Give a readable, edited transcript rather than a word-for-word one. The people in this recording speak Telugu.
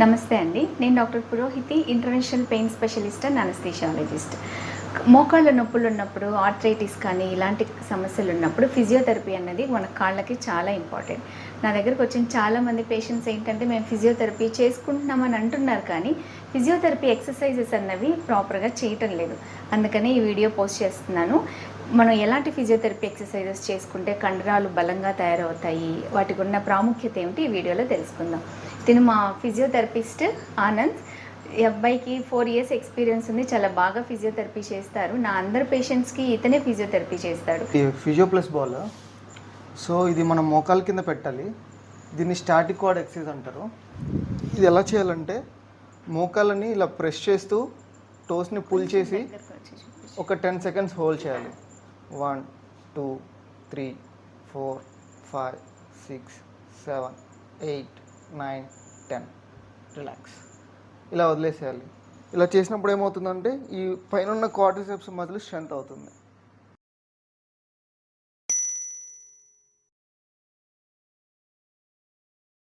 నమస్తే అండి. నేను doctor Purohiti, interventional pain specialist and anaesthesiologist. మోకాళ్ళ నొప్పులున్నప్పుడు, ఆర్థరైటిస్ కానీ ఇలాంటి సమస్యలున్నప్పుడు ఫిజియోథెరపీ అన్నది మన కాళ్ళకి చాలా ఇంపార్టెంట్. నా దగ్గరకొచ్చిన చాలామంది పేషెంట్స్ ఏంటంటే, మేము ఫిజియోథెరపీ చేసుకుంటున్నామని అంటున్నారు కానీ, ఫిజియోథెరపీ ఎక్సర్సైజెస్ అన్నవి ప్రాపర్‌గా చేయటం లేదు. అందుకని ఈ వీడియో పోస్ట్ చేస్తున్నాను. మనం ఎలాంటి ఫిజియోథెరపీ ఎక్సర్సైజెస్ చేసుకుంటే కండరాలు బలంగా తయారవుతాయి, వాటికున్న ప్రాముఖ్యత ఏమిటి ఈ వీడియోలో తెలుసుకుందాం. తిను మా ఫిజియోథెరపిస్ట్ ఆనంద్. ఈ అబ్బాయికి 4 ఇయర్స్ ఎక్స్పీరియన్స్ ఉంది. చాలా బాగా ఫిజియోథెరపీ చేస్తారు. నా అందరి పేషెంట్స్‌కి ఇతనే ఫిజియోథెరపీ చేస్తాడు. ఈ ఫిజియో ప్లస్ బాల్. సో ఇది మనం మోకాల కింద పెట్టాలి. దీన్ని స్టాటిక్ క్వాడ్ ఎక్సర్సైజ్ అంటారు. ఇది ఎలా చేయాలంటే మోకాలని ఇలా ప్రెస్ చేస్తూ టోస్ని పుల్ చేసి ఒక 10 సెకండ్స్ హోల్డ్ చేయాలి. 1 2 3 4 5 6 7 8 9 10 రిలాక్స్. ఇలా వదిలేసేయాలి. ఇలా చేసినప్పుడు ఏమవుతుందంటే ఈ పైన ఉన్న క్వాడ్రిసెప్స్ మజిల్ స్ట్రెంత్ అవుతుంది.